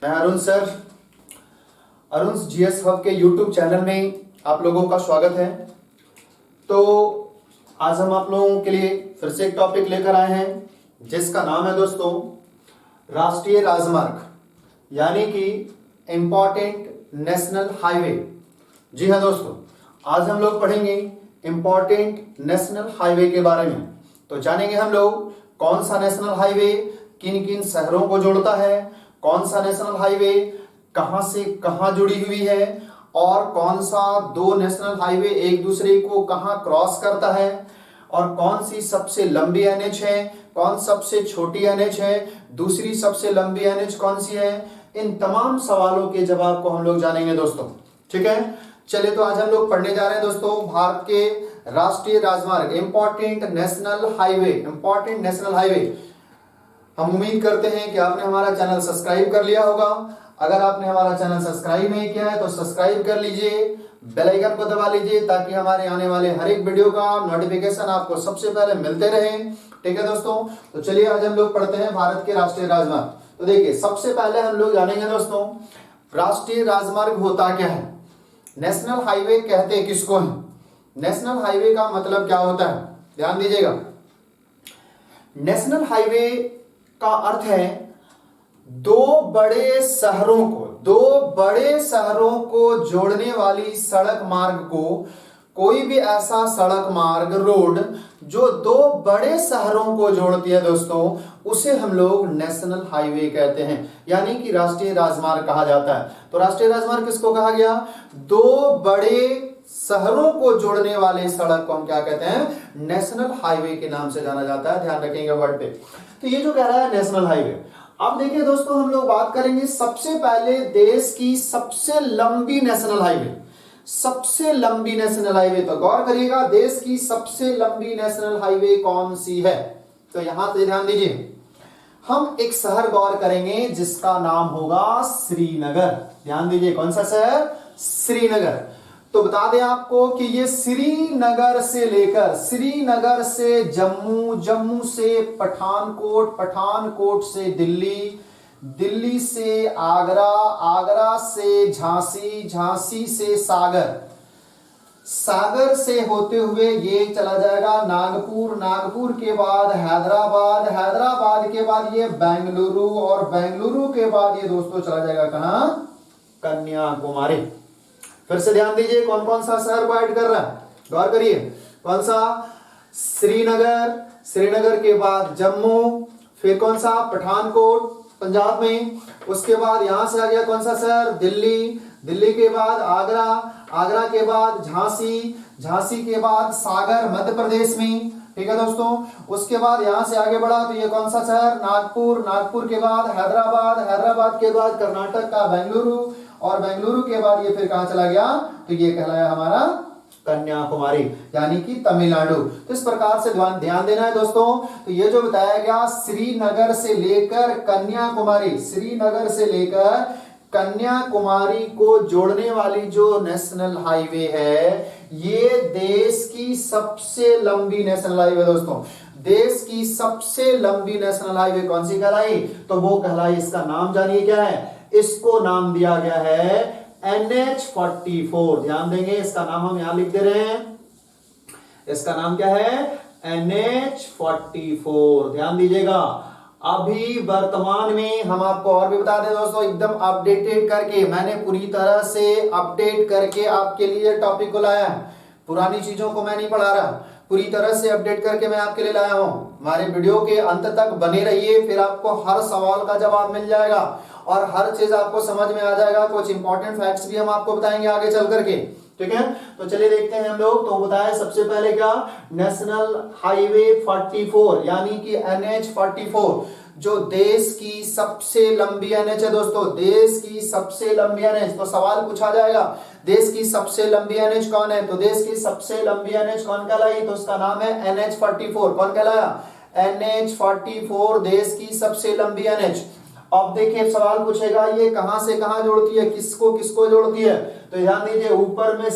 मैं Arun sir, Arun GS hub के YouTube channel में आप लोगों का स्वागत है। तो आज हम आप लोगों के लिए फिर से एक टॉपिक लेकर आए हैं जिसका नाम है दोस्तों राष्ट्रीय राजमार्ग यानी कि इम्पोर्टेंट नेशनल हाईवे। जी हाँ दोस्तों, आज हम लोग पढ़ेंगे इम्पोर्टेंट नेशनल हाईवे के बारे में। तो जानेंगे हम लोग कौन सा नेशनल हाईवे किन किन शहरों को जोड़ता है, कौन सा नेशनल हाईवे कहां से कहां जुड़ी हुई है और कौन सा दो नेशनल हाईवे एक दूसरे को कहां क्रॉस करता है और कौन सी सबसे लंबी एनएच है, कौन सबसे छोटी एनएच है, दूसरी सबसे लंबी एनएच कौन सी है। इन तमाम सवालों के जवाब को हम लोग जानेंगे दोस्तों। ठीक है, चलिए तो आज हम लोग पढ़ने जा रहे हैं दोस्तों भारत के राष्ट्रीय राजमार्ग important national highway. Important national highway, हम उम्मीद करते हैं कि आपने हमारा चैनल सब्सक्राइब कर लिया होगा। अगर आपने हमारा चैनल सब्सक्राइब नहीं किया है तो सब्सक्राइब कर लीजिए, बेल आइकन को दबा लीजिए ताकि हमारे आने वाले हर एक वीडियो का नोटिफिकेशन आपको सबसे पहले मिलते रहे। ठीक है दोस्तों, तो चलिए आज हम लोग पढ़ते हैं भारत के राष्ट्रीय राजमार्ग। तो देखिए, सबसे पहले हम लोग जानेंगे दोस्तों राष्ट्रीय राजमार्ग होता क्या है, नेशनल हाईवे कहते किसको है, नेशनल हाईवे का मतलब क्या होता है। ध्यान दीजिएगा, नेशनल हाईवे का अर्थ है दो बड़े शहरों को जोड़ने वाली सड़क मार्ग को, कोई भी ऐसा सड़क मार्ग रोड जो दो बड़े शहरों को जोड़ती है दोस्तों, उसे हम लोग नेशनल हाईवे कहते हैं, यानी कि राष्ट्रीय राजमार्ग कहा जाता है। तो राष्ट्रीय राजमार्ग किसको कहा गया, दो बड़े शहरों को जोड़ने वाले सड़क को हम क्या कहते हैं, नेशनल हाईवे के नाम से जाना जाता है। ध्यान रखेंगे वर्ड पे। तो ये जो कह रहा है नेशनल हाईवे। अब देखिए दोस्तों, हम लोग बात करेंगे सबसे पहले देश की सबसे लंबी नेशनल हाईवे। सबसे लंबी नेशनल हाईवे, तो गौर करिएगा, देश की सबसे लंबी नेशनल हाईवे कौन सी है। तो यहां से ध्यान दीजिए, हम एक शहर गौर करेंगे जिसका नाम होगा श्रीनगर। ध्यान दीजिए, कौन सा शहर, श्रीनगर। तो बता दें आपको कि ये श्रीनगर से जम्मू, जम्मू से पठानकोट, पठानकोट से दिल्ली, दिल्ली से आगरा, आगरा से झांसी, झांसी से सागर, सागर से होते हुए ये चला जाएगा नागपुर, नागपुर के बाद हैदराबाद, हैदराबाद के बाद ये बेंगलुरु और बेंगलुरु के बाद ये दोस्तों चला जाएगा कहां, कन्याकुमारी। फिर से ध्यान दीजिए, कौन कौन सा शहर को ऐड कर रहा है, गौर करिए, कौन सा, श्रीनगर, श्रीनगर के बाद जम्मू, फिर कौन सा, पठानकोट पंजाब में, उसके बाद यहां से आ गया कौन सा शहर, दिल्ली, दिल्ली के बाद आगरा, आगरा के बाद झांसी, झांसी के बाद सागर मध्य प्रदेश में। ठीक है दोस्तों, उसके बाद यहां से आगे बढ़ा तो ये कौन सा शहर, नागपुर, नागपुर के बाद हैदराबाद, हैदराबाद के बाद कर्नाटक का बेंगलुरु और बेंगलुरु के बाद ये फिर कहां चला गया, तो ये कहलाया हमारा कन्याकुमारी यानी कि तमिलनाडु। तो इस प्रकार से ध्यान देना है दोस्तों। तो ये जो बताया गया श्रीनगर से लेकर कन्याकुमारी, श्रीनगर से लेकर कन्याकुमारी को जोड़ने वाली जो नेशनल हाईवे है, ये देश की सबसे लंबी नेशनल हाईवे दोस्तों। देश की सबसे लंबी नेशनल हाईवे कौन सी कहलाई, तो वो कहलाई, इसका नाम जानिए क्या है, इसको नाम दिया गया है NH-44। ध्यान देंगे, इसका नाम हम यहां लिख दे रहे हैं, इसका नाम क्या है, NH-44। ध्यान दीजिएगा। अभी वर्तमान में हम आपको और भी बता दें दोस्तों, एकदम अपडेटेड करके, मैंने पूरी तरह से अपडेट करके आपके लिए टॉपिक को लाया है। पुरानी चीजों को मैं नहीं पढ़ा रहा, पूरी तरह से अपडेट करके मैं आपके लिए लाया हूं। हमारे वीडियो के अंत तक बने रहिए, फिर आपको हर सवाल का जवाब मिल जाएगा और हर चीज आपको समझ में आ जाएगा। कुछ इंपॉर्टेंट फैक्ट्स भी हम आपको बताएंगे आगे चल करके। ठीक है, तो चलिए देखते हैं हम लोग। तो बताया सबसे पहले क्या, नेशनल हाईवे 44 यानी कि NH-44 जो देश की सबसे लंबी एनएच है दोस्तों, देश की सबसे लंबी एनएच। तो सवाल पूछा जाएगा देश की सबसे लंबी एनएच कौन है, तो देश की सबसे लंबी एनएच कौन कहलाई, तो उसका नाम है NH-44। कौन कहलाया, NH-44 देश की सबसे लंबी एनएच। अब देखिए सवाल पूछेगा ये कहां से कहां जोड़ती है, किसको किसको जोड़ती है, तो ध्यान दीजिए, ऊपर में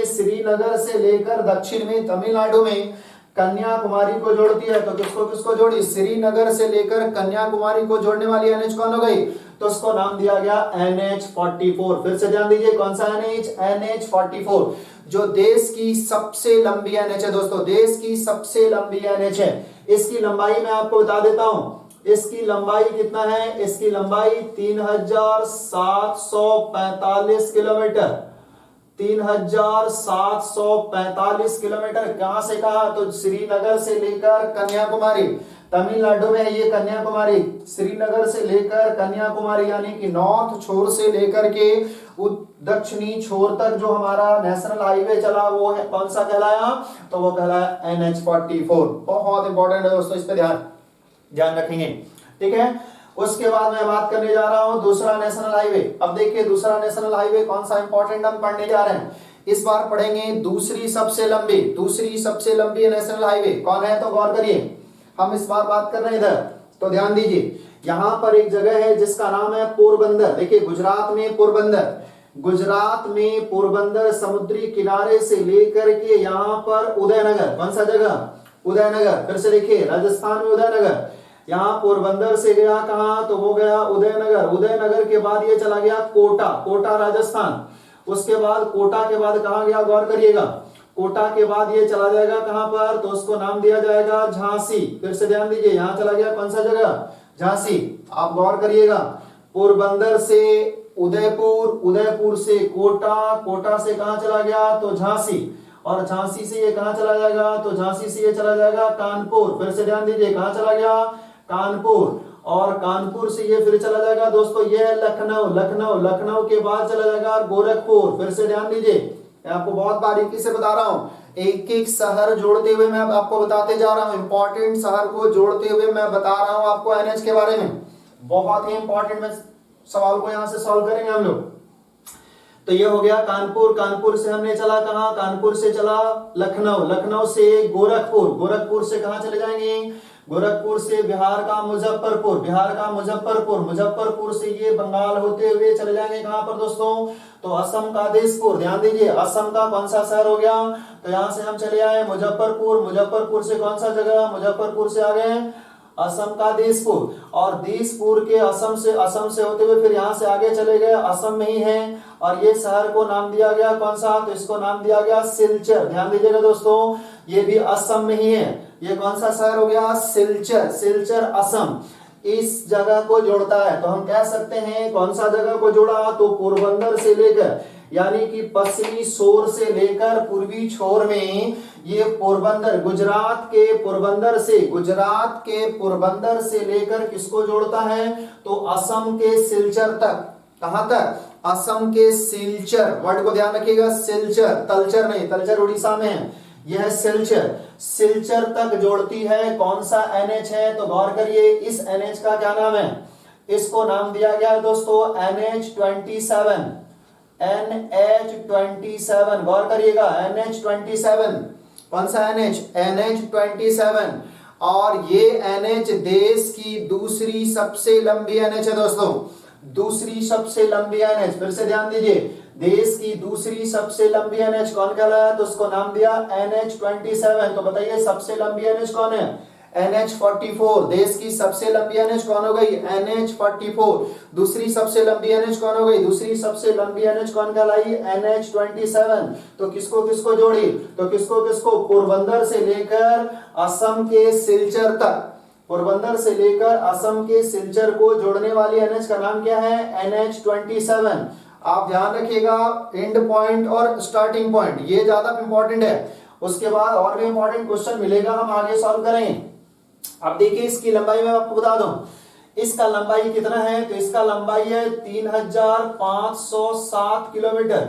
श्रीनगर से लेकर दक्षिण में तमिलनाडु में कन्याकुमारी को जोड़ती है, तो किसको किसको जोड़ी, श्रीनगर से लेकर कन्याकुमारी को जोड़ने वाली एनएच कौन हो गई, तो उसको नाम दिया गया NH44। फिर से ध्यान दीजिए कौन सा NH, NH44, जो देश की सबसे लंबी एनएच है दोस्तों, देश की सबसे लंबी एनएच है। इसकी लंबाई मैं आपको बता देता हूं, इसकी लंबाई कितना है, इसकी लंबाई 3745 किलोमीटर, 3745 किलोमीटर। कहां से कहा, तो श्रीनगर से लेकर कन्याकुमारी, तमिलनाडु में है ये कन्याकुमारी, श्रीनगर से लेकर कन्याकुमारी यानी कि नॉर्थ छोर से लेकर के दक्षिणी छोर तक जो हमारा नेशनल हाईवे चला वो है कौन सा कहलाया, तो वो कहलाया NH44। बहुत इंपॉर्टेंट है दोस्तों, इस पे ध्यान रखेंगे, ठीक है। उसके बाद मैं बात करने जा रहा हूं दूसरा नेशनल हाईवे। अब देखिए दूसरा नेशनल हाईवे कौन सा इंपॉर्टेंट हम पढ़ने जा रहे हैं, इस बार पढ़ेंगे दूसरी सबसे लंबी नेशनल हाईवे कौन है, तो गौर करिए, हम इस बार बात कर रहे हैं इधर, तो ध्यान दीजिए। यहां पर एक जगह है जिसका नाम है पोरबंदर। देखिए गुजरात में पोरबंदर समुद्री किनारे से लेकर के यहां पर उदयनगर, कौन सा जगह, उदयनगर। फिर से देखिए राजस्थान में उदयनगर, यहां पोरबंदर से गया कहां, तो वो गया उदयनगर। उदयनगर के बाद ये चला गया कोटा राजस्थान। उसके बाद कोटा के बाद कहां गया, गौर करिएगा, कोटा के बाद ये चला जाएगा कहां पर, तो उसको नाम दिया जाएगा झांसी। फिर से ध्यान दीजिए यहां चला गया कौन सा जगह, झांसी। आप गौर करिएगा, पोरबंदर से उदयपुर से कोटा से कहां चला गया, तो झांसी, और झांसी से ये कहां चला जाएगा, तो झांसी से ये चला जाएगा कानपुर। फिर से ध्यान दीजिए कहां चला गया, कानपुर, और कानपुर से ये फिर चला जाएगा दोस्तों ये है लखनऊ के बाद चला जाएगा गोरखपुर। फिर से ध्यान दीजिए, मैं आपको बहुत बारीकी से बता रहा हूं, एक एक शहर जोड़ते हुए मैं आपको बताते जा रहा हूं, इंपॉर्टेंट शहर को जोड़ते हुए मैं बता रहा हूं आपको एनएच के बारे में। बहुत ही इंपॉर्टेंट में सवाल को यहां से सॉल्व करेंगे हम लोग। तो ये हो गया कानपुर से हमने चला कहां, कानपुर से चला लखनऊ से गोरखपुर से कहां चले जाएंगे, गोरखपुर से बिहार का मुजफ्फरपुर से ये बंगाल होते हुए चले जाएंगे कहां पर दोस्तों, तो असम का देशपुर। ध्यान दीजिए असम का कौन सा शहर हो गया, तो यहां से हम चले आए मुजफ्फरपुर से कौन सा जगह, मुजफ्फरपुर से आ गए असम का देशपुर, और देशपुर के असम से होते हुए फिर यहां से आगे चले गए, असम में ही है, और ये शहर को नाम दिया गया कौन सा, तो इसको नाम दिया गया सिलचर। ध्यान दीजिएगा दोस्तों, ये भी असम में ही है, ये कौन सा शहर हो गया, सिलचर असम इस जगह को जोड़ता है। तो हम कह सकते हैं कौन सा जगह को जोड़ा, तो पोरबंदर से लेकर यानी कि पश्चिमी छोर से लेकर पूर्वी छोर में ये पोरबंदर, गुजरात के पोरबंदर से लेकर किसको जोड़ता है, तो असम के सिलचर तक। कहां तक, असम के सिलचर, वर्ड को ध्यान रखिएगा, सिलचर, तलचर नहीं, तलचर उड़ीसा में है, यह सिलचर तक जोड़ती है। कौन सा एनएच है, तो गौर करिए इस एनएच का क्या नाम है, इसको नाम दिया गया है दोस्तों NH27। गौर करिएगा NH27, कौन सा NH, NH27, और ये NH देश की दूसरी सबसे लंबी NH है दोस्तों, दूसरी सबसे लंबी NH। फिर से ध्यान दीजिए, देश की दूसरी सबसे लंबी NH कौन कहलाया, तो उसको नाम दिया NH27। तो बताइए सबसे लंबी NH कौन है, NH44। देश की सबसे लंबी NH कौन हो गई, NH44। दूसरी सबसे लंबी NH कौन हो गई, दूसरी सबसे लंबी NH कौन कहलाई, NH27। तो किसको किसको जोड़ी, तो किसको पोरबंदर से लेकर असम के सिलचर तक, पोरबंदर से लेकर असम के सिलचर को जोड़ने वाली NH का नाम क्या है, NH27। आप ध्यान रखिएगा एंड पॉइंट और स्टार्टिंग पॉइंट, ये ज्यादा इंपॉर्टेंट है। उसके बाद और भी इंपॉर्टेंट क्वेश्चन मिलेगा, हम आगे सॉल्व करेंगे। अब देखिए इसकी लंबाई मैं आपको बता दूं, इसका लंबाई कितना है, तो इसका लंबाई है 3507 किलोमीटर,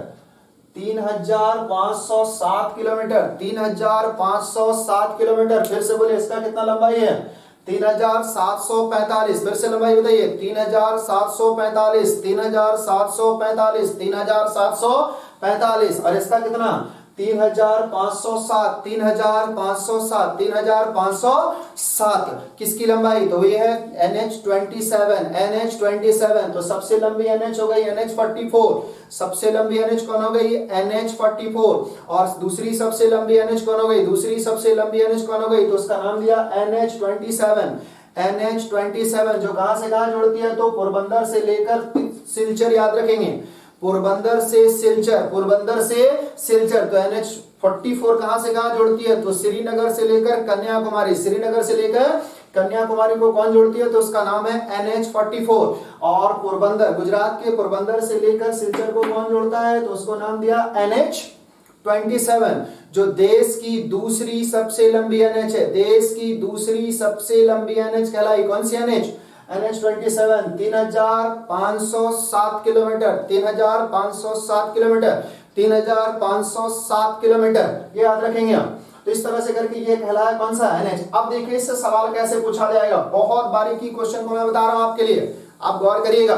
3507 किलोमीटर, 3507 किलोमीटर। फिर से बोले इसका कितना लंबाई है, 3745। फिर से लंबाई बताइए, 3745, 3745, 3745, और इसका कितना 3507, 3507, 3507 किसकी लंबाई? तो ये है NH27, NH27। तो सबसे लंबी NH हो गई NH44, सबसे लंबी NH कौन हो गई? NH44। और दूसरी सबसे लंबी NH कौन हो गई? दूसरी सबसे लंबी NH कौन हो गई? तो उसका नाम दिया NH27। NH27 जो कहां से कहां जोड़ती है? तो पोरबंदर से लेकर सिलचर, याद रखेंगे, पोरबंदर से सिलचर, पोरबंदर से सिलचर। तो NH44 कहां से कहां जोड़ती है? तो श्रीनगर से लेकर कन्याकुमारी, श्रीनगर से लेकर कन्याकुमारी को कौन जोड़ती है? तो उसका नाम है NH44। और पोरबंदर, गुजरात के पोरबंदर से लेकर सिलचर को कौन जोड़ता है? तो उसको नाम दिया NH27। जो देश की दूसरी सबसे लंबी NH है, देश की दूसरी सबसे लंबी NH कहलाई, कौन सी NH? NH27। 3507 kilometre, 3507 kilometre, 3507 kilometre, ये याद रखेंगे आप। तो इस तरह से करके ये कहलाया कौन सा? NH। अब देखिए इससे सवाल कैसे पूछा जाएगा, बहुत बारीकी क्वेश्चन को मैं बता रहा हूं आपके लिए, आप गौर करिएगा।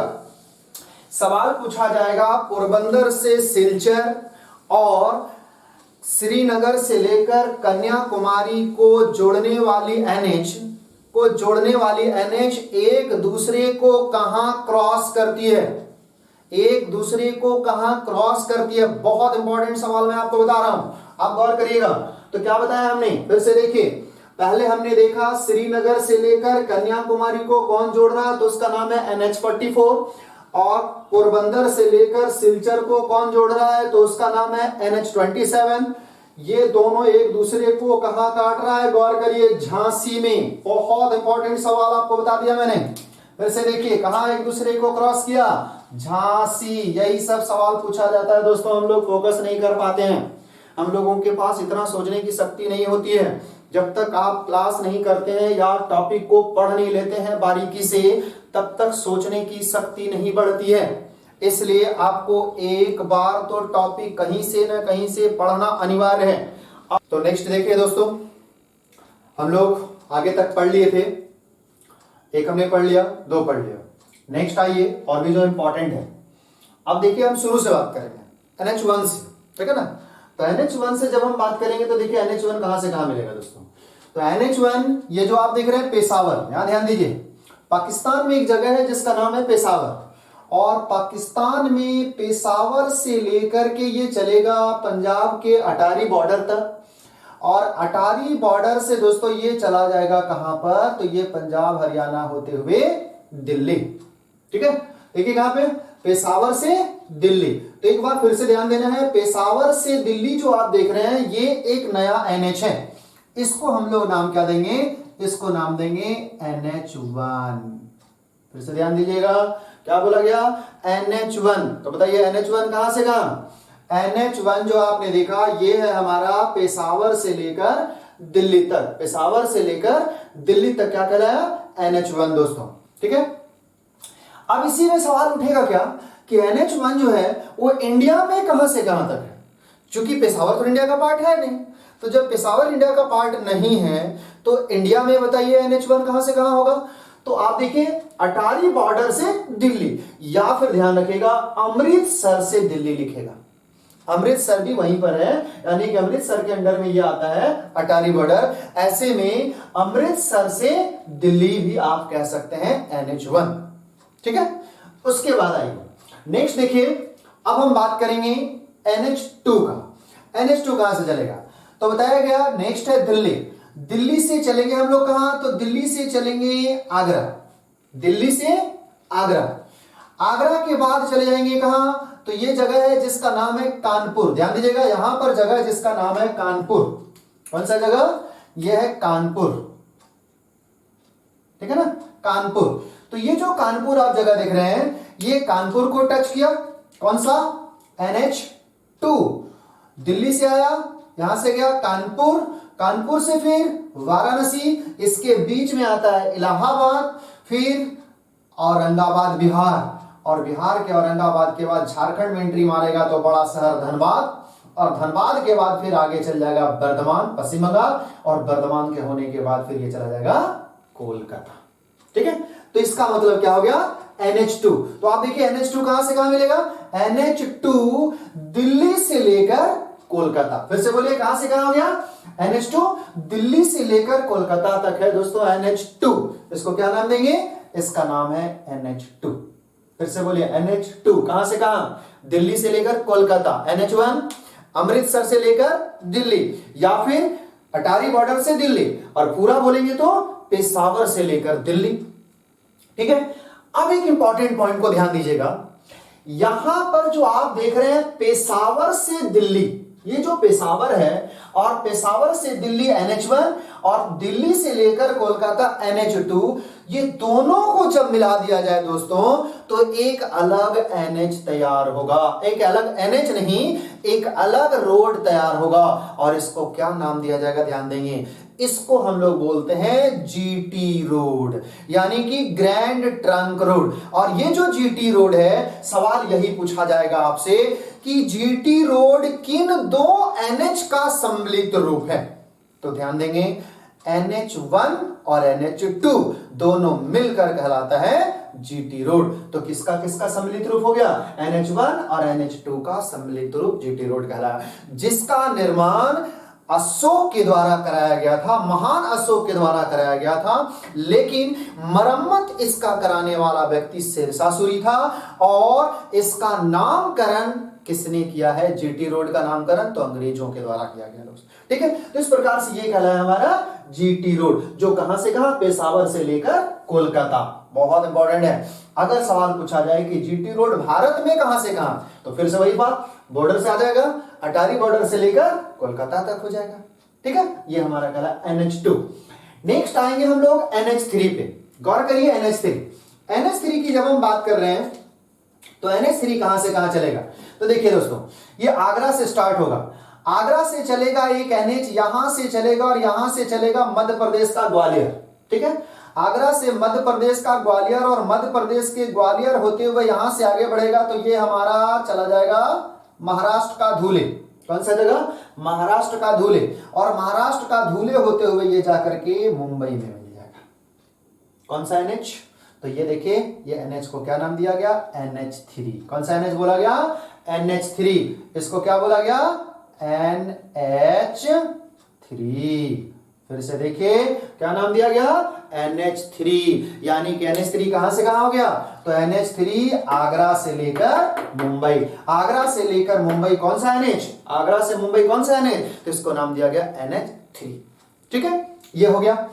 सवाल पूछा जाएगा पोरबंदर से सिलचर और श्रीनगर से लेकर कन्याकुमारी को जोड़ने वाली NH, को जोड़ने वाली NH एक दूसरे को कहां क्रॉस करती है? एक दूसरे को कहां क्रॉस करती है? बहुत इंपॉर्टेंट सवाल मैं आपको बता रहा हूं, आप गौर करिएगा। तो क्या बताया हमने? फिर से देखिए, पहले हमने देखा श्रीनगर से लेकर कन्याकुमारी को कौन जोड़ रहा है? तो उसका नाम है NH44। और पोरबंदर से लेकर सिलचर को कौन जोड़ रहा है? तो उसका नाम है NH27। ये दोनों एक दूसरे को कहां काट रहा है? गौर करिए, झांसी में। बहुत इंपॉर्टेंट सवाल आपको बता दिया मैंने। फिर से देखिए, कहां एक दूसरे को क्रॉस किया? झांसी। यही सब सवाल पूछा जाता है दोस्तों, हम लोग फोकस नहीं कर पाते हैं, हम लोगों के पास इतना सोचने की शक्ति नहीं होती है। जब तक आप क्लास नहीं करते हैं या टॉपिक को पढ़ नहीं लेते हैं बारीकी से, तब तक सोचने की शक्ति नहीं बढ़ती है। इसलिए आपको एक बार तो टॉपिक कहीं से न कहीं से पढ़ना अनिवार्य है। तो नेक्स्ट देखिए दोस्तों, हम लोग आगे तक पढ़ लिए थे, एक हमने पढ़ लिया, दो पढ़ लिया। नेक्स्ट आइए, और भी जो इंपॉर्टेंट है। अब देखिए हम शुरू से बात करेंगे NH1 से, ठीक है ना। तो NH1 से जब हम बात करेंगे तो देखिए NH1 कहां से कहां मिलेगा दोस्तों? तो NH1 ये जो आप देख रहे हैं पेशावर, यहां ध्यान दीजिए, पाकिस्तान में एक जगह है जिसका नाम है पेशावर। और पाकिस्तान में पेशावर से लेकर के ये चलेगा पंजाब के अटारी बॉर्डर तक, और अटारी बॉर्डर से दोस्तों ये चला जाएगा कहां पर? तो ये पंजाब हरियाणा होते हुए दिल्ली, ठीक है। देखिए कहां पे? पेशावर से दिल्ली। तो एक बार फिर से ध्यान देना है, पेशावर से दिल्ली जो आप देख रहे हैं ये एक नया NH है। इसको हम लोग नाम क्या देंगे? इसको नाम देंगे NH1। फिर से ध्यान दीजिएगा, क्या बोला गया? NH1। तो बताइए NH1 कहां से कहां? NH1 जो आपने देखा ये है हमारा पेशावर से लेकर दिल्ली तक, पेशावर से लेकर दिल्ली तक क्या कहलाया? NH1 दोस्तों, ठीक है। अब इसी में सवाल उठेगा क्या कि NH1 जो है वो इंडिया में कहां से कहां तक है? क्योंकि पेशावर तो इंडिया का पार्ट है नहीं, तो जब पेशावर इंडिया का पार्ट नहीं है तो इंडिया में बताइए NH1 कहां से कहां होगा? तो आप देखिए अटारी बॉर्डर से दिल्ली, या फिर ध्यान रखिएगा अमृतसर से दिल्ली लिखेगा। अमृतसर भी वहीं पर है, यानी कि अमृतसर के अंडर में ये आता है अटारी बॉर्डर। ऐसे में अमृतसर से दिल्ली भी आप कह सकते हैं NH1, ठीक है। उसके बाद आइए नेक्स्ट देखिए, अब हम बात करेंगे NH2 का। NH2 कहां से चलेगा? तो बताया गया नेक्स्ट है दिल्ली। दिल्ली से चलेंगे हम लोग कहां? तो दिल्ली से चलेंगे आगरा, दिल्ली से आगरा। आगरा के बाद चले जाएंगे कहां? तो ये जगह है जिसका नाम है कानपुर। ध्यान दीजिएगा, यहां पर जगह जिसका नाम है कानपुर। कौन सा जगह? यह है कानपुर, ठीक है ना, कानपुर। तो ये जो कानपुर आप जगह देख रहे हैं, ये कानपुर को टच किया। कौन सा? NH2। दिल्ली से आया, यहां से गया कानपुर, कानपुर से फिर वाराणसी, इसके बीच में आता है इलाहाबाद, फिर औरंगाबाद बिहार, और बिहार के औरंगाबाद के बाद झारखंड में एंट्री मारेगा तो बड़ा शहर धनबाद, और धनबाद के बाद फिर आगे चल जाएगा बर्धमान पश्चिम बंगाल, और बर्धमान के होने के बाद फिर ये चला जाएगा कोलकाता, ठीक है। तो इसका मतलब क्या हो गया? NH2। तो आप देखिए NH2 कहां से कहां मिलेगा? NH2 दिल्ली से लेकर कोलकाता। फिर से बोलिए, कहां से कहां हो गया? NH2 दिल्ली से लेकर कोलकाता तक है दोस्तों NH2। इसको क्या नाम देंगे? इसका नाम है NH2। फिर से बोलिए NH2 कहां से कहां? दिल्ली से लेकर कोलकाता। NH1 अमृतसर से लेकर दिल्ली, या फिर अटारी बॉर्डर से दिल्ली, और पूरा बोलेंगे तो पेशावर से लेकर दिल्ली। ठीक है। अब एक इंपॉर्टेंट पॉइंट को ध्यान दीजिएगा, यहां पर जो आप देख रहे हैं पेशावर से दिल्ली, ये जो पेशावर है और पेशावर से दिल्ली NH1 और दिल्ली से लेकर कोलकाता NH2, ये दोनों को जब मिला दिया जाए दोस्तों तो एक अलग NH तैयार होगा। एक अलग NH नहीं, एक अलग रोड तैयार होगा, और इसको क्या नाम दिया जाएगा? ध्यान देंगे, इसको हम लोग बोलते हैं GT रोड, यानी कि ग्रैंड ट्रंक रोड। और ये जो GT रोड है, सवाल यही पूछा जाएगा आपसे कि GT रोड किन दो NH का सम्मिलित रूप है? तो ध्यान देंगे, NH1 और NH2 दोनों मिलकर कहलाता है GT रोड। तो किसका किसका सम्मिलित रूप हो गया? NH1 और NH2 का सम्मिलित रूप GT रोड कहलाया, जिसका निर्माण अशोक के द्वारा कराया गया था, महान अशोक के द्वारा कराया गया था। लेकिन मरम्मत इसका कराने वाला व्यक्ति शेरशाह सूरी था, और इसका नामकरण किसने किया है? GT रोड का नामकरण तो अंग्रेजों के द्वारा किया गया दोस्तों। ठीक है। तो इस प्रकार से ये कहलाया हमारा GT रोड, जो कहां से कहां? पेशावर से लेकर कोलकाता। बहुत इंपॉर्टेंट है। अगर सवाल पूछा जाए कि GT रोड भारत में कहां से कहां, तो फिर से वही बात, बॉर्डर से आ जाएगा, अटारी बॉर्डर से लेकर कोलकाता तक हो जाएगा। ठीक है। ये हमारा कहला NH2। नेक्स्ट आएंगे हम लोग NH3 पे। गौर करिए, NH3 की जब हम बात कर रहे हैं तो NH3 कहां से कहां चलेगा? तो देखिए दोस्तों, ये आगरा से स्टार्ट होगा, आगरा से चलेगा एक NH, यहां से चलेगा और यहां से चलेगा मध्य प्रदेश का ग्वालियर। ठीक है। आगरा से मध्य प्रदेश का ग्वालियर, और मध्य प्रदेश के ग्वालियर होते हुए यहां से आगे बढ़ेगा तो ये हमारा चला जाएगा महाराष्ट्र का धुले। कौन सा जगह? महाराष्ट्र का धुले। और महाराष्ट्र का धुले होते हुए ये जाकर के मुंबई में मिल जाएगा। कौन सा NH? तो ये देखिए, ये NH को क्या नाम दिया गया? NH3। कौन सा NH बोला गया? NH3। इसको क्या बोला गया? NH3। फिर से देखिए, क्या नाम दिया गया? NH3। यानी कि NH3 कहां से कहां हो गया? तो NH3 आगरा से लेकर मुंबई। आगरा से लेकर मुंबई कौन सा NH? आगरा से मुंबई कौन सा NH? तो इसको नाम दिया गया NH3। ठीक है। ये हो गया।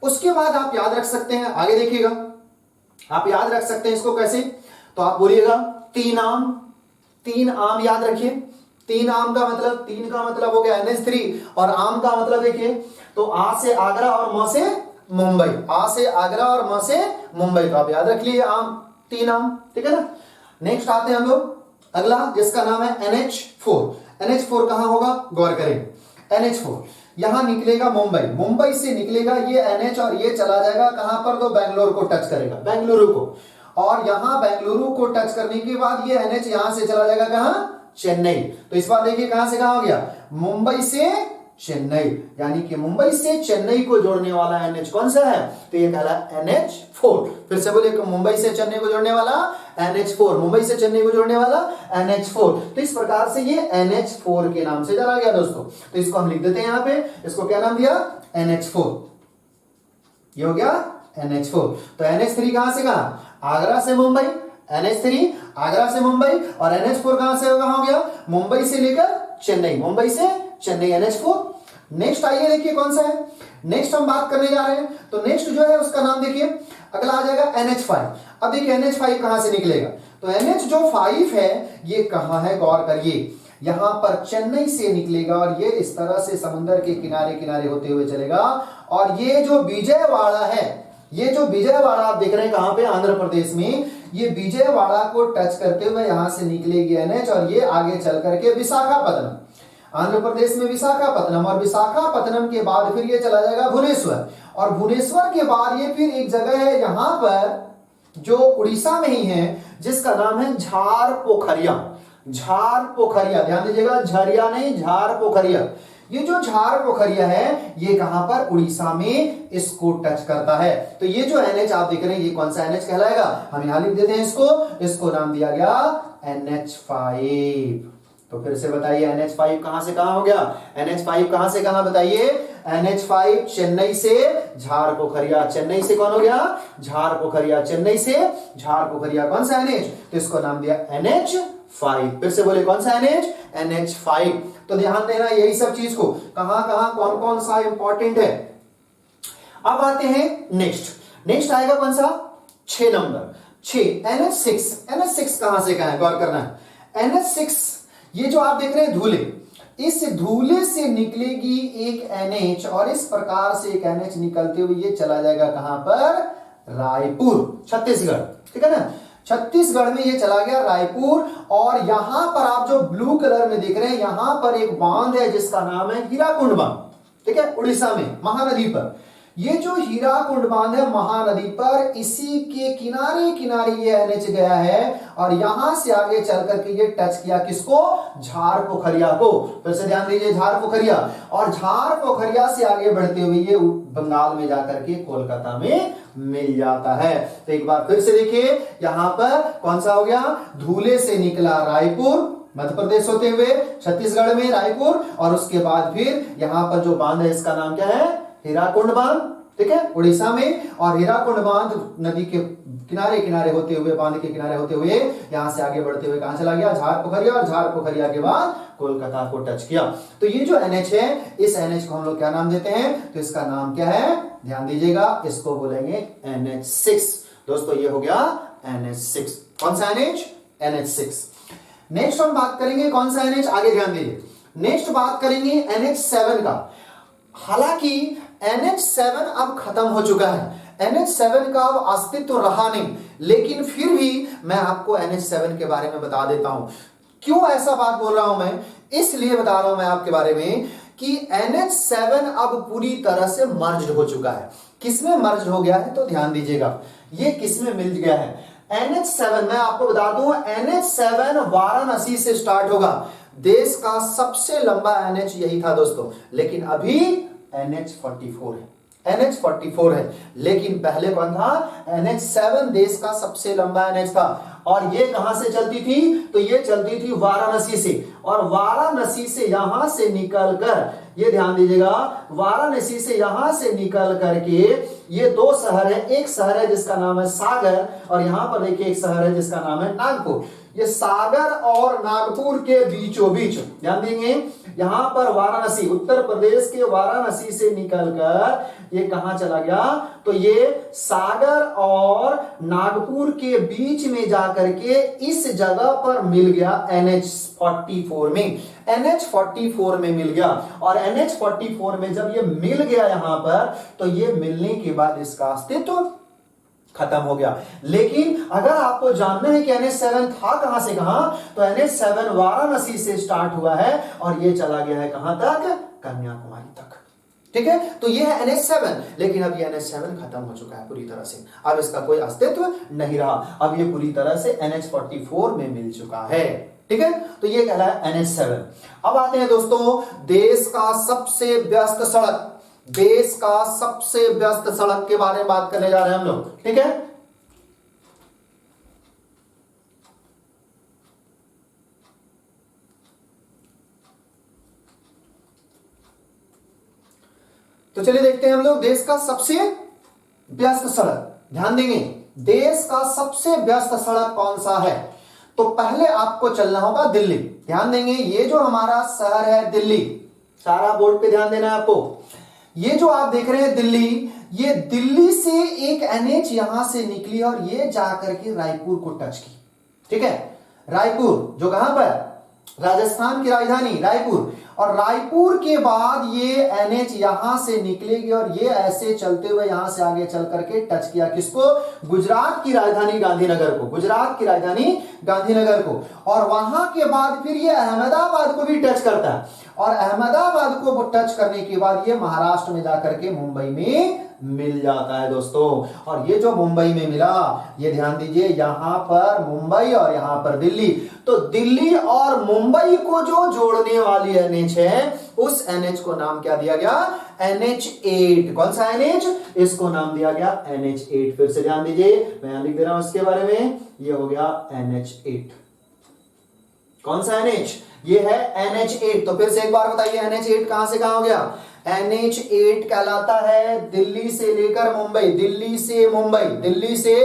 उसके बाद आप याद रख सकते हैं, आगे देखिएगा, आप याद रख सकते हैं इसको कैसे? तो आप बोलिएगा तीन आम। तीन आम याद रखिए। तीन आम का मतलब, तीन का मतलब हो गया NH3, और आम का मतलब देखिए, तो आ से आगरा और म से मुंबई। आ से आगरा और म से मुंबई, तो आप याद रख लिए आम, तीन आम। ठीक है ना। नेक्स्ट आते हैं हम लोग अगला, जिसका नाम है NH4। NH4 कहां होगा? गौर करें, NH4 यहां निकलेगा मुंबई, मुंबई से निकलेगा ये NH, और ये चला जाएगा कहां पर? तो बेंगलोर को टच करेगा, बेंगलुरु को। और यहां बेंगलुरु को टच करने के बाद ये NH यहां से चला जाएगा कहां? चेन्नई। तो इस बार देखिए कहां से कहां हो गया? मुंबई से चेन्नई, यानी कि मुंबई से चेन्नई को जोड़ने वाला NH कौन सा है? तो ये कहला NH4। फिर से बोलिए, मुंबई से चेन्नई को जोड़ने वाला NH4, मुंबई से चेन्नई को जोड़ने वाला NH4। तो इस प्रकार से ये NH4 के नाम से जाना गया दोस्तों। तो इसको हम लिख देते हैं यहां पे, इसको क्या नाम दिया? NH4। ये हो गया NH4। तो NH3 कहां से कहां? आगरा से मुंबई। NH3 आगरा से मुंबई, और NH4 कहां से कहां हो गया? मुंबई से लेकर चेन्नई, मुंबई से चेन्नई NH4। नेक्स्ट आइए देखिए कौन सा है। नेक्स्ट हम बात करने जा रहे हैं, तो नेक्स्ट जो है उसका नाम देखिए, अगला आ जाएगा NH5। अब देखिए NH5 कहां से निकलेगा? तो NH जो 5 है ये कहां है? गौर करिए, यहां पर चेन्नई से निकलेगा, और ये इस तरह से समुद्र के किनारे किनारे होते हुए चलेगा। और ये जो विजयवाड़ा है, ये जो विजयवाड़ा आप देख रहे हैं कहां पे? आंध्र प्रदेश में। ये विजयवाड़ा को टच करते हुए यहां से निकलेगी NH, और ये आगे चल करके विशाखापत्तनम, आंध्र प्रदेश में विशाखापत्तनम, और विशाखापत्तनम के बाद फिर ये चला जाएगा भुवनेश्वर, और भुवनेश्वर के बाद ये फिर एक जगह है यहां पर जो उड़ीसा में ही है, जिसका नाम है झार पोखरिया। झार पोखरिया, ध्यान दीजिएगा, झरिया नहीं, झार पोखरिया। ये जो झार पोखरिया है ये कहां पर? उड़ीसा में इसको टच करता है। तो ये जो NH आप देख रहे हैं ये कौन सा NH कहलाएगा? हम यहां लिख देते हैं इसको नाम दिया गया NH5। तो फिर से बताइए NH5 कहां से कहां हो गया? NH5 कहां से कहां बताइए? NH5 चेन्नई से झारपोखरिया। चेन्नई से कौन हो गया? झारपोखरिया। चेन्नई से झारपोखरिया कौन सा NH? तो इसको नाम दिया NH5। फिर से बोले कौन सा NH? NH5। तो ध्यान देना यही सब चीज को, कहां कहां कौन कौन सा इंपॉर्टेंट है। अब आते हैं नेक्स्ट आएगा कौन सा? 6 नंबर। 6 NH6। NH6 कहां से कहां है? गौर करना है। NH6 ये जो आप देख रहे हैं धूले, इस धूले से निकलेगी एक NH और इस प्रकार से एक NH निकलते हुए ये चला जाएगा कहां पर? रायपुर, छत्तीसगढ़। ठीक है ना? छत्तीसगढ़ में ये चला गया रायपुर। और यहां पर आप जो ब्लू कलर में देख रहे हैं, यहां पर एक बांध है जिसका नाम है हीराकुंड बांध। ठीक है, उड़ीसा में महानदी पर ये जो हीराकुंड बांध है महानदी पर, इसी के किनारे किनारे ये NH गया है और यहां से आगे चल करके ये टच किया किसको? झारपोखरिया को। फिर से ध्यान दीजिए, झारपोखरिया। और झारपोखरिया से आगे बढ़ते हुए ये बंगाल में जाकर के कोलकाता में मिल जाता है। तो एक बार फिर से देखिए, यहां पर कौन सा हो गया? धूले से निकला रायपुर, मध्य प्रदेश होते हुए छत्तीसगढ़ में रायपुर, और उसके बाद फिर यहां पर जो बांध है इसका नाम क्या है? हीराकुंड बांध। ठीक है, उड़ीसा में। और हीराकुंड बांध नदी के किनारे किनारे होते हुए, बांध के किनारे होते हुए यहां से आगे बढ़ते हुए कहां चला गया? झारपोखरिया। और झारपोखरिया के बाद कोलकाता को टच किया। तो ये जो NH है, इस NH को हम लोग क्या नाम देते हैं? तो इसका नाम क्या है? ध्यान दीजिएगा, इसको बोलेंगे NH6। दोस्तों ये हो गया NH6। कौन सा NH? NH6। नेक्स्ट हम बात करेंगे कौन सा NH? आगे ध्यान दीजिए, नेक्स्ट बात करेंगे NH7 का। हालांकि NH7 अब खत्म हो चुका है, NH7 का अब अस्तित्व रहा नहीं, लेकिन फिर भी मैं आपको NH7 के बारे में बता देता हूं। क्यों ऐसा बात बोल रहा हूं मैं? इसलिए बता रहा हूं मैं आपके बारे में कि NH7 अब पूरी तरह से मर्ज हो चुका है। किसमें मर्ज हो गया है? तो ध्यान दीजिएगा, ये किसमें मिल गया है? NH7 मैं आपको बता दूं, NH7 वाराणसी से स्टार्ट होगा। देश का सबसे लंबा NH यही था दोस्तों, लेकिन अभी NH44 है। NH44 है, लेकिन पहले कौन था? NH7 देश का सबसे लंबा NH था। और ये कहां से चलती थी? तो ये चलती थी वाराणसी से। और वाराणसी से यहां से निकल कर, ये ध्यान दीजिएगा, वाराणसी से यहां से निकल करके ये 2 शहर है। एक शहर है जिसका नाम है सागर, और यहां पर देखिए एक शहर है जिसका नाम है नागपुर। ये सागर और नागपुर के बीचों बीच ध्यान देंगे, यहां पर वाराणसी, उत्तर प्रदेश के वाराणसी से निकलकर ये कहां चला गया? तो ये सागर और नागपुर के बीच में जाकर के इस जगह पर मिल गया NH44 में। NH44 में मिल गया। और NH44 में जब ये मिल गया यहां पर, तो ये मिलने के बाद इसका अस्तित्व खत्म हो गया। लेकिन अगर आपको जानना है कि NH7 था कहां से कहां, तो NH7 वाराणसी से स्टार्ट हुआ है और ये चला गया है कहां तक? कन्याकुमारी तक। ठीक है, तो ये है NH7, लेकिन अब ये NH7 खत्म हो चुका है पूरी तरह से। अब इसका कोई अस्तित्व नहीं रहा, अब ये पूरी तरह से NH44 में मिल चुका है। ठीक है, तो ये कहला है NH7। अब आते हैं दोस्तों देश का सबसे व्यस्त सड़क, देश का सबसे व्यस्त सड़क के बारे में बात करने जा रहे हैं हम लोग। ठीक है, तो चलिए देखते हैं हम लोग देश का सबसे व्यस्त सड़क। ध्यान देंगे, देश का सबसे व्यस्त सड़क कौन सा है? तो पहले आपको चलना होगा दिल्ली। ध्यान देंगे, ये जो हमारा शहर है दिल्ली, सारा बोर्ड पे ध्यान देना है आपको। ये जो आप देख रहे हैं दिल्ली, ये दिल्ली से एक NH यहां से निकली और ये जाकर के रायपुर को टच की। ठीक है, रायपुर जो कहां पर? राजस्थान की राजधानी रायपुर। और रायपुर के बाद ये NH यहां से निकलेगी और ये ऐसे चलते हुए यहां से आगे चल करके टच किया किसको? गुजरात की राजधानी गांधीनगर को, गुजरात की राजधानी गांधीनगर को। और वहां के बाद फिर ये अहमदाबाद को भी टच करता है, और अहमदाबाद को टच करने के बाद ये महाराष्ट्र में जाकर के मुंबई में मिल जाता है दोस्तों। और ये जो मुंबई में मिला, ये ध्यान दीजिए, यहां पर मुंबई और यहां पर दिल्ली, तो दिल्ली और मुंबई को जो जोड़ने वाली NH है, उस NH को नाम क्या दिया गया? NH8। कौन सा NH? इसको नाम दिया गया NH8। फिर से ध्यान दीजिए, मैं लिख दे रहा हूं इसके बारे में, ये हो गया NH8। कौन सा NH? ये है NH8। तो फिर से एक बार बताइए NH8 कहां से कहां हो गया? NH8 कहलाता है दिल्ली से लेकर मुंबई, दिल्ली से मुंबई, दिल्ली से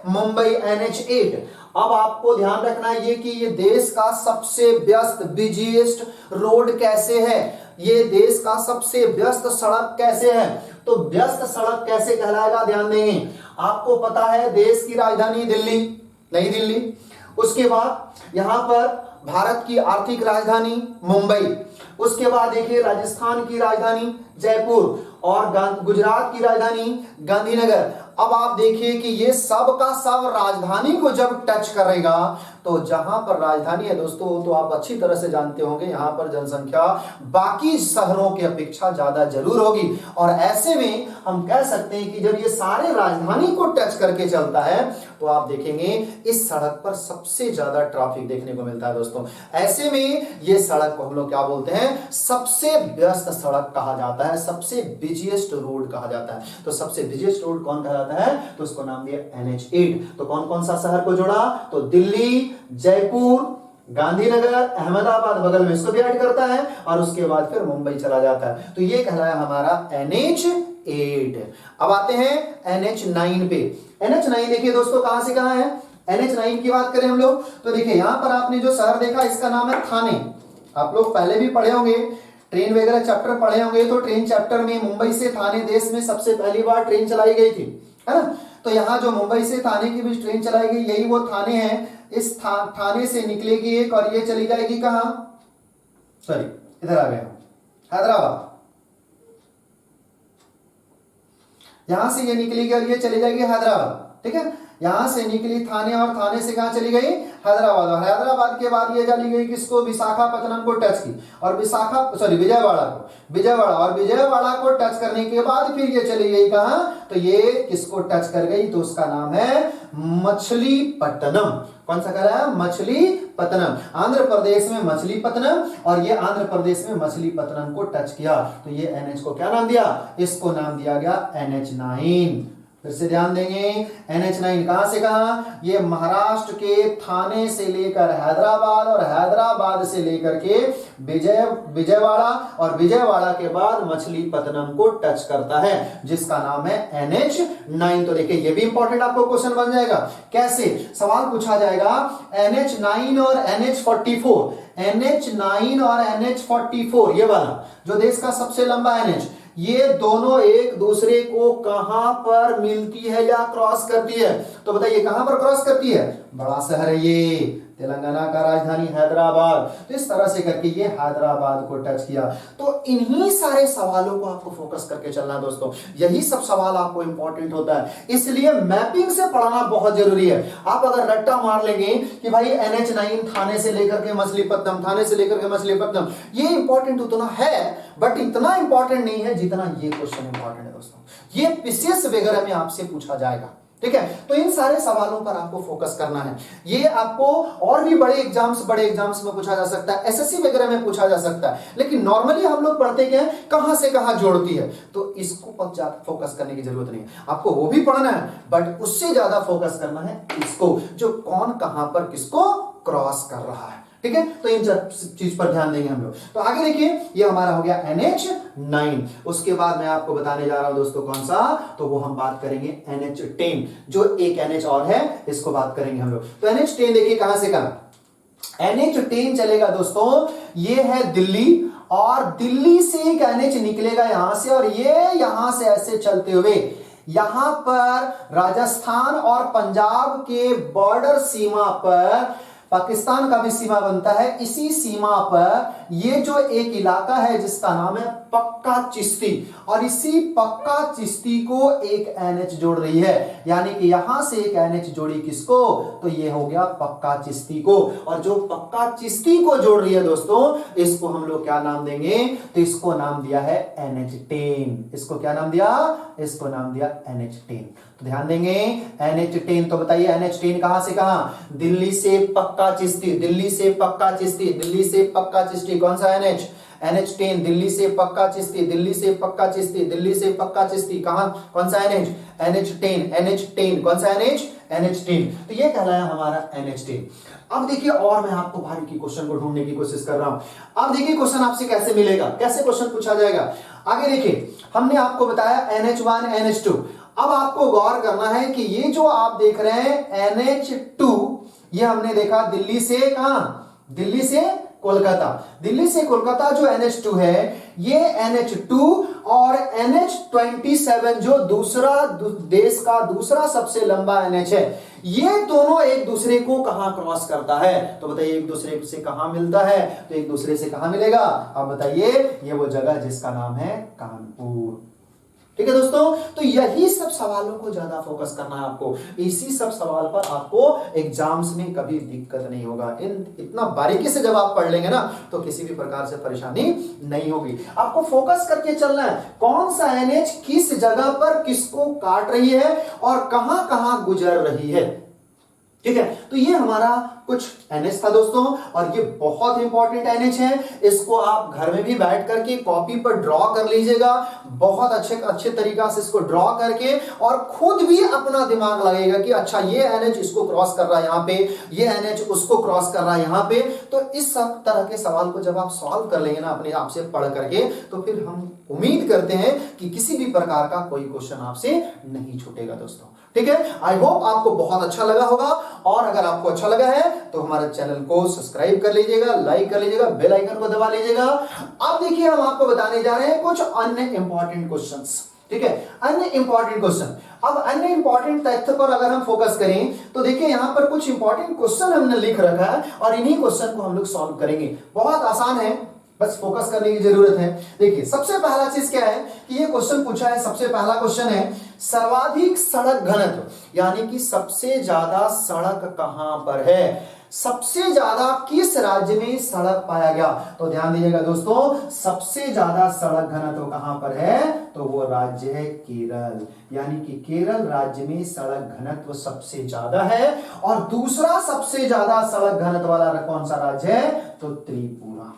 मुंबई NH8। अब आपको ध्यान रखना है ये कि ये देश का सबसे व्यस्त बिजीएस्ट रोड कैसे है, ये देश का सबसे व्यस्त सड़क कैसे है। तो व्यस्त सड़क कैसे कहलाएगा, ध्यान देंगे। आपको पता है देश की राजधानी दिल्ली, नई दिल्ली, उसके बाद यहां पर भारत की आर्थिक राजधानी मुंबई, उसके बाद देखिए राजस्थान की राजधानी जयपुर और गुजरात की राजधानी गांधीनगर। अब आप देखिए कि ये सब का सब राजधानी को जब टच करेगा तो जहां पर राजधानी है दोस्तों, तो आप अच्छी तरह से जानते होंगे यहां पर जनसंख्या बाकी शहरों की अपेक्षा ज्यादा जरूर होगी। और ऐसे में हम कह सकते हैं कि जब ये सारे राजधानी को टच करके चलता है तो आप देखेंगे इस सड़क पर सबसे ज्यादा ट्रैफिक देखने को मिलता है दोस्तों। ऐसे में ये सड़क को हम लोग क्या बोलते हैं, सबसे व्यस्त सड़क कहा जाता है, सबसे बिजीएस्ट रोड कहा जाता है। तो सबसे बिजीएस्ट रोड कौन कहा जाता है, तो उसको नाम दिया NH8। तो कौन कौन सा शहर को जोड़ा, तो दिल्ली, जयपुर, गांधीनगर, अहमदाबाद बगल में इसको भी ऐड करता है और उसके बाद फिर मुंबई चला जाता है। तो ये कहलाया हमारा NH8। अब आते हैं NH9 पे। NH9 देखिए दोस्तों कहां से कहां है, NH9 की बात करें हम लोग तो देखिए यहां पर आपने जो शहर देखा इसका नाम है थाने। आप लोग पहले भी पढ़े होंगे, ट्रेन वगैरह चैप्टर पढ़े होंगे, तो ट्रेन चैप्टर में मुंबई से थाने देश में सबसे पहली बार ट्रेन चलाई गई थी, है ना। तो यहाँ जो मुंबई से थाने के बीच ट्रेन चलाई गई यही वो थाने हैं। इस थाने से निकलेगी एक और ये चली जाएगी कहां, सॉरी इधर आ गया, हैदराबाद। यहां से ये निकलेगी और ये चली जाएगी हैदराबाद, ठीक है। यहां से निकली थाने और थाने से कहां चली गई, हैदराबाद। और हैदराबाद के बाद ये चली गई किसको, विशाखापत्तनम को टच की और विजयवाड़ा को, विजयवाड़ा और विजयवाड़ा को टच करने के बाद फिर ये चली गई कहां, तो ये किसको टच कर गई, तो उसका नाम है मछलीपट्टनम। कौन सा कह रहा है, मछलीपट्टनम। आंध्र प्रदेश में मछलीपट्टनम और ये आंध्र प्रदेश में मछलीपट्टनम को टच किया तो ये NH को क्या नाम दिया, इसको नाम दिया गया NH9। फिर से ध्यान देंगे NH9 कहां से कहां, ये महाराष्ट्र के थाने से लेकर हैदराबाद और हैदराबाद से लेकर के विजयवाड़ा और विजयवाड़ा के बाद मछलीपट्टनम को टच करता है जिसका नाम है NH9। तो देखिए ये भी इंपॉर्टेंट आपको क्वेश्चन बन जाएगा। कैसे सवाल पूछा जाएगा, NH9 और NH44, NH9 और NH44 ये वाला जो देश का सबसे लंबा NH, ये दोनों एक दूसरे को कहां पर मिलती है या क्रॉस करती है, तो बताइए कहां पर क्रॉस करती है, बड़ा शहर है ये तेलंगाना का राजधानी हैदराबाद। तो इस तरह से करके ये हैदराबाद को टच किया। तो इन्हीं सारे सवालों को आपको फोकस करके चलना है दोस्तों, यही सब सवाल आपको इंपॉर्टेंट होता है, इसलिए मैपिंग से पढ़ना बहुत जरूरी है। आप अगर रट्टा मार लेंगे कि भाई NH9 थाने से लेकर के मछलीपट्टनम, थाने से लेकर के मछलीपट्टनम, ये इंपॉर्टेंट उतना है बट इतना इंपॉर्टेंट नहीं है जितना ये क्वेश्चन इंपॉर्टेंट है दोस्तों। ये विशेष वगैरह में आपसे पूछा जाएगा, ठीक है। तो इन सारे सवालों पर आपको फोकस करना है। ये आपको और भी बड़े एग्जाम्स में पूछा जा सकता है, SSC वगैरह में पूछा जा सकता है, लेकिन नॉर्मली हम लोग पढ़ते क्या है, कहां से कहां जोड़ती है, तो इसको पर ज्यादा फोकस करने की जरूरत नहीं है। आपको वो भी पढ़ना है बट उससे ज्यादा फोकस करना है इसको, जो कौन कहां पर किसको क्रॉस कर रहा है, ठीक है। तो इन चीज पर ध्यान देंगे हम लोग। तो आगे देखिए ये हमारा हो गया NH9। उसके बाद मैं आपको बताने जा रहा हूं दोस्तों कौन सा, तो वो हम बात करेंगे NH10, जो एक NH और है इसको बात करेंगे हम लोग। तो NH10 देखिए कहां से कहां NH10 चलेगा दोस्तों, ये है दिल्ली और दिल्ली से एक NH निकलेगा यहां से और ये यहां से ऐसे चलते हुए यहां पर राजस्थान और पंजाब के बॉर्डर सीमा पर पाकिस्तान का भी सीमा बनता है। इसी सीमा पर ये जो एक इलाका है जिसका नाम है पक्का चिश्ती, और इसी पक्का चिश्ती को एक NH जोड़ रही है, यानी कि यहां से एक NH जोड़ी किसको, तो ये हो गया पक्का चिश्ती को। और जो पक्का चिश्ती को जोड़ रही है दोस्तों, इसको हम लोग क्या नाम देंगे, तो इसको नाम दिया है NH10। इसको क्या नाम दिया, इसको नाम दिया NH10। तो ध्यान देंगे NH10। तो बताइए NH10 कहां से कहां, दिल्ली से पक्का चिश्ती, दिल्ली से पक्का चिश्ती, दिल्ली से पक्का चिश्ती, कौन सा NH, NH10, दिल्ली से पक्का चिश्ती, दिल्ली से पक्का चिश्ती, दिल्ली से पक्का चिश्ती, कहां कौन सा NH, NH10, NH10 कौन सा NH, NH10, तो ये कहलाया हमारा NH10। अब देखिए और मैं आपको बारीकी क्वेश्चन को ढूंढने की कोशिश कर रहा हूं। अब देखिए क्वेश्चन आपसे कैसे मिलेगा, कैसे क्वेश्चन पूछा जाएगा। आगे देखिए हमने आपको बताया NH1 NH2। अब आपको गौर करना है कि ये जो आप देख रहे हैं NH2, ये हमने देखा दिल्ली से कहां, दिल्ली से कोलकाता, दिल्ली से कोलकाता जो NH2 है, ये NH2 और NH27 जो दूसरा देश का दूसरा सबसे लंबा NH है, ये दोनों एक दूसरे को कहां क्रॉस करता है। तो बताइए एक दूसरे से कहां मिलता है, तो एक दूसरे से कहां मिलेगा। अब बताइए, ये वो जगह जिसका नाम है कानपुर। ठीक है दोस्तों, तो यही सब सवालों को ज्यादा फोकस करना है आपको। इसी सब सवाल पर आपको एग्जाम्स में कभी दिक्कत नहीं होगा। इतना बारीकी से जब आप पढ़ लेंगे ना, तो किसी भी प्रकार से परेशानी नहीं होगी। आपको फोकस करके चलना है, कौन सा NH किस जगह पर किसको काट रही है और कहां कहां गुजर रही है। ठीक है, तो ये हमारा कुछ NH था दोस्तों, और ये बहुत इंपॉर्टेंट NH है। इसको आप घर में भी बैठ करके कॉपी पर ड्रॉ कर लीजिएगा, बहुत अच्छे तरीका से इसको ड्रॉ करके, और खुद भी अपना दिमाग लगेगा कि अच्छा ये NH इसको क्रॉस कर रहा है यहाँ पे, ये NH उसको क्रॉस कर रहा है यहाँ पे। तो इस सब तरह के सवाल को जब आप सॉल्व कर लेंगे ना अपने आप से पढ़ करके, तो फिर हम उम्मीद करते हैं कि किसी भी प्रकार का कोई क्वेश्चन आपसे नहीं छूटेगा दोस्तों। ठीक है, आई होप आपको बहुत अच्छा लगा होगा, और अगर आपको अच्छा लगा है तो हमारे चैनल को सब्सक्राइब कर लीजिएगा, लाइक कर लीजिएगा, बेल आइकन को दबा लीजिएगा। अब देखिए हम आपको बताने जा रहे हैं कुछ अन्य इंपॉर्टेंट क्वेश्चंस। ठीक है, अन्य इंपॉर्टेंट क्वेश्चन। अब अन्य इंपॉर्टेंट तथ्य पर अगर हम फोकस करें तो देखिए यहां पर कुछ इंपॉर्टेंट क्वेश्चन हमने लिख रखा है, और इन्हीं क्वेश्चन को हम लोग सॉल्व करेंगे। बहुत आसान है, बस फोकस करने की जरूरत है। देखिए सबसे पहला चीज क्या है कि ये क्वेश्चन पूछा है, सबसे पहला क्वेश्चन है सर्वाधिक सड़क घनत्व, यानी कि सबसे ज्यादा सड़क कहां पर है, सबसे ज्यादा किस राज्य में सड़क पाया गया। तो ध्यान दीजिएगा दोस्तों, सबसे ज्यादा सड़क घनत्व कहां पर है, तो वो राज्य है केरल, यानी कि केरल राज्य में सड़क घनत्व सबसे ज्यादा है। और दूसरा सबसे ज्यादा सड़क घनत्व वाला कौन सा राज्य है, तो त्रिपुरा।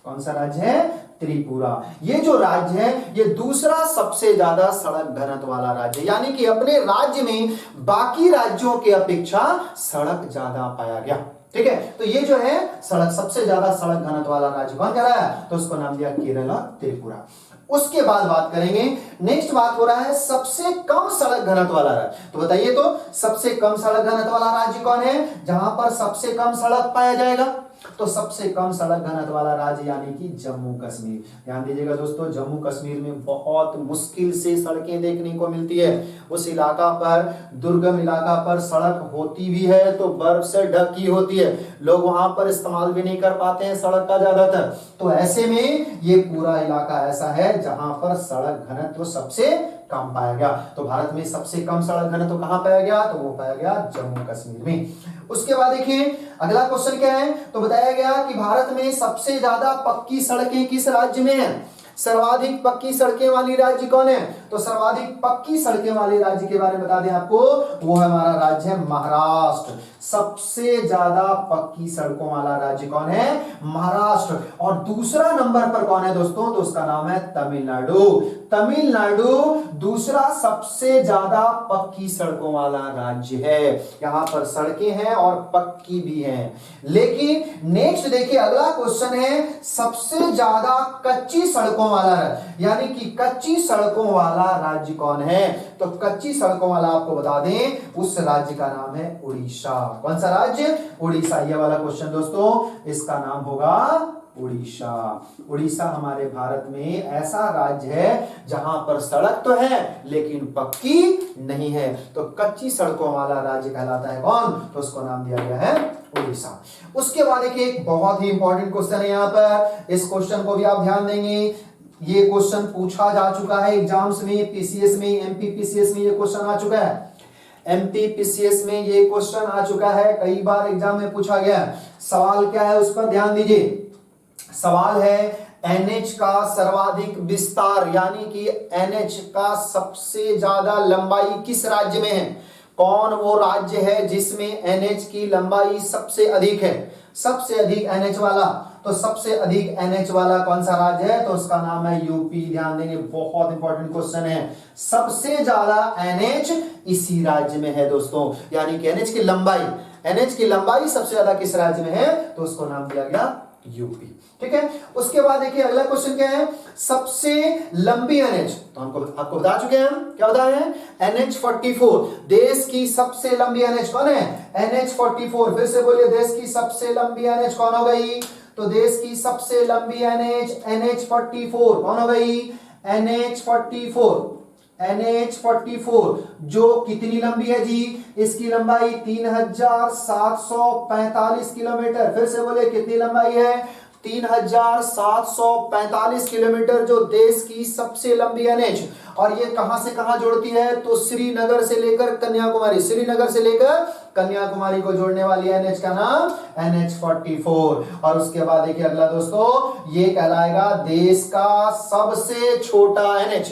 कौन सा राज्य है, त्रिपुरा। ये जो राज्य है ये दूसरा सबसे ज्यादा सड़क घनत्व वाला राज्य, यानी कि अपने राज्य में बाकी राज्यों की अपेक्षा सड़क ज्यादा पाया गया। ठीक है, तो ये जो है सड़क सबसे ज्यादा सड़क घनत्व वाला राज्य कौन कह रहा है, तो उसको नाम दिया केरल और त्रिपुरा। उसके बाद बात करेंगे, नेक्स्ट बात हो रहा है सबसे कम सड़क घनत्व वाला राज्य। तो बताइए तो सबसे कम सड़क घनत्व वाला राज्य कौन है, जहां पर सबसे कम सड़क पाया जाएगा। तो सबसे कम सड़क घनत्व वाला राज्य यानी कि जम्मू कश्मीर। ध्यान दीजिएगा दोस्तों, जम्मू कश्मीर में बहुत मुश्किल से सड़कें देखने को मिलती है। उस इलाका पर, दुर्गम इलाका पर सड़क होती भी है तो बर्फ से ढकी होती है, लोग वहां पर इस्तेमाल भी नहीं कर पाते हैं सड़क का ज्यादातर। तो ऐसे में ये पूरा इलाका ऐसा है जहां पर सड़क घनत्व सबसे कम पाया गया। तो भारत में सबसे कम सड़क घनत्व कहां पाया गया, तो वो पाया गया जम्मू कश्मीर में। उसके बाद देखिए अगला क्वेश्चन क्या है, तो बताया गया कि भारत में सबसे ज्यादा पक्की सड़कें किस राज्य में है, सर्वाधिक पक्की सड़कें वाली राज्य कौन है। तो सर्वाधिक पक्की सड़कें वाले राज्य के बारे में बता दें आपको, वो हमारा राज्य है महाराष्ट्र। सबसे ज्यादा पक्की सड़कों वाला राज्य कौन है, महाराष्ट्र। और दूसरा नंबर पर कौन है दोस्तों, तो उसका नाम है तमिलनाडु। तमिलनाडु दूसरा सबसे ज्यादा पक्की सड़कों वाला राज्य है। यहां पर सड़कें हैं और पक्की भी हैं। लेकिन नेक्स्ट देखिए अगला क्वेश्चन है सबसे ज्यादा कच्ची सड़कों वाला, यानी कि कच्ची सड़कों वाला राज्य कौन है। तो कच्ची सड़कों वाला आपको बता दें, उस राज्य का नाम है उड़ीसा। कौन सा राज्य, उड़ीसा। ये वाला क्वेश्चन दोस्तों इसका नाम होगा उड़ीसा। उड़ीसा हमारे भारत में ऐसा राज्य है जहां पर सड़क तो है लेकिन पक्की नहीं है। तो कच्ची सड़कों वाला राज्य कहलाता है कौन, तो उसको नाम दिया गया है उड़ीसा। उसके बाद एक बहुत ही इंपॉर्टेंट क्वेश्चन है यहाँ पर, इस क्वेश्चन को भी आप ध्यान देंगे। ये क्वेश्चन पूछा जा चुका है एग्जाम्स में, पीसीएस में, एमपी पीसीएस में ये क्वेश्चन आ चुका है। एमपी पीसीएस में ये क्वेश्चन आ चुका है, कई बार एग्जाम में पूछा गया है। सवाल क्या है उस पर ध्यान दीजिए। सवाल है NH का सर्वाधिक विस्तार, यानी कि NH का सबसे ज्यादा लंबाई किस राज्य में है। कौन वो राज्य है जिसमें NH की लंबाई सबसे अधिक है, सबसे अधिक NH वाला। तो सबसे अधिक NH वाला कौन सा राज्य है? तो उसका नाम है यूपी। ध्यान देंगे, बहुत इंपॉर्टेंट क्वेश्चन है। सबसे ज्यादा NH इसी राज्य में है दोस्तों, यानी कि NH की लंबाई सबसे ज्यादा किस राज्य में है? तो उसको नाम दिया गया यूपी। ठीक है, उसके बाद देखिए अगला क्वेश्चन क्या है? सबसे लंबी NH, तो हमको आपको बता चुके हैं, क्या बताया है? NH44। देश की सबसे लंबी NH कौन है? NH44। फिर से बोलिए, देश की सबसे लंबी NH कौन हो गई? तो देश की सबसे लंबी NH NH44 कौन हो गई? NH44 जो कितनी लंबी है जी? इसकी लंबाई 3745 किलोमीटर। फिर से बोले, कितनी लंबाई है? 3745 किलोमीटर, जो देश की सबसे लंबी NH। और ये कहां से कहां जोड़ती है? तो श्रीनगर से लेकर कन्याकुमारी, को जोड़ने वाली NH का नाम NH44। और उसके बाद देखिए अगला दोस्तों, ये कहलाएगा देश का सबसे छोटा NH।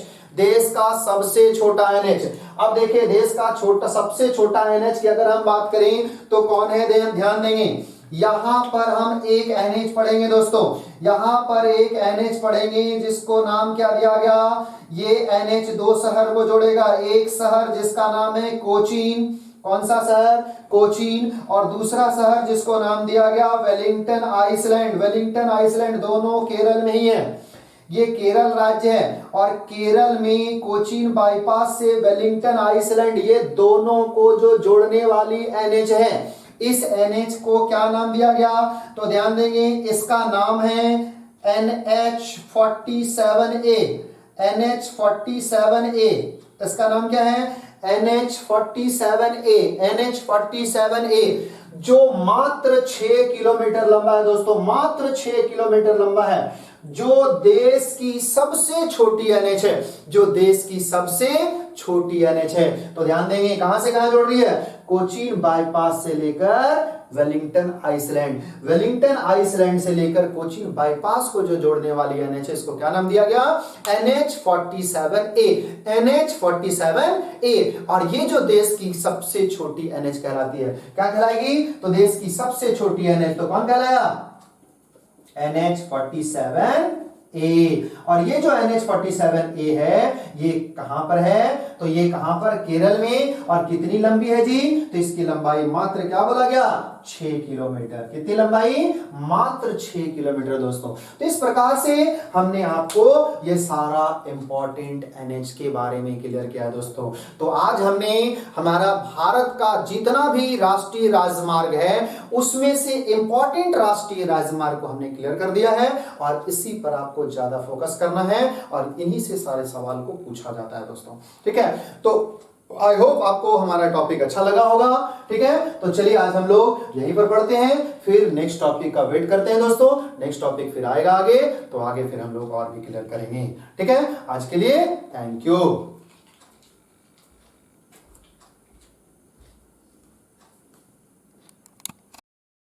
अब देखिए, देश का सबसे छोटा NH की अगर हम बात करें तो कौन है? ध्यान देंगे, यहां पर हम एक NH पढ़ेंगे दोस्तों, यहां पर एक NH पढ़ेंगे जिसको नाम क्या दिया गया? ये NH दो शहर को जोड़ेगा। एक शहर जिसका नाम है कोचीन, कौन सा शहर? कोचीन। और दूसरा शहर जिसको नाम दिया गया वेलिंगटन आइसलैंड। दोनों केरल में ही है, ये केरल राज्य है। और केरल में कोचीन बाईपास से वेलिंगटन आइसलैंड, ये दोनों को जो जोड़ने वाली NH है, इस NH को क्या नाम दिया गया? तो ध्यान देंगे, इसका नाम है NH47A। इसका नाम क्या है? NH47A, जो मात्र 6 किलोमीटर लंबा है दोस्तों, मात्र 6 किलोमीटर लंबा है, जो देश की सबसे छोटी NH है, तो ध्यान देंगे, कहां से कहां जोड़ रही है? कोचीन बाईपास से लेकर वेलिंगटन आइसलैंड से लेकर कोचीन बाईपास को जो जोड़ने वाली NH है, इसको क्या नाम दिया गया? NH47A। और ये जो देश की सबसे छोटी NH कहलाती है, क्या कहलाएगी? तो देश की सबसे छोटी NH तो कौन कहलाया? NH47A। और ये जो NH47A है, ये कहां पर है? तो ये कहां पर? केरल में। और कितनी लंबी है जी? तो इसकी लंबाई मात्र क्या बोला गया? 6 किलोमीटर। कितनी लंबाई? मात्र 6 किलोमीटर दोस्तों। तो इस प्रकार से हमने आपको ये सारा इंपॉर्टेंट NH के बारे में क्लियर किया दोस्तों। तो आज हमने हमारा भारत का जितना भी राष्ट्रीय राजमार्ग है, उसमें से इंपॉर्टेंट राष्ट्रीय राजमार्ग को हमने क्लियर कर दिया है, और इसी पर आपको ज्यादा फोकस करना है, और इन्हीं से सारे सवाल को पूछा जाता है दोस्तों। ठीक है, तो आई होप आपको हमारा टॉपिक अच्छा लगा होगा। ठीक है, तो चलिए आज हम लोग यहीं पर पढ़ते हैं, फिर नेक्स्ट टॉपिक का वेट करते हैं दोस्तों। नेक्स्ट टॉपिक फिर आएगा आगे, तो आगे फिर हम लोग और भी क्लियर करेंगे। ठीक है, आज के लिए थैंक यू।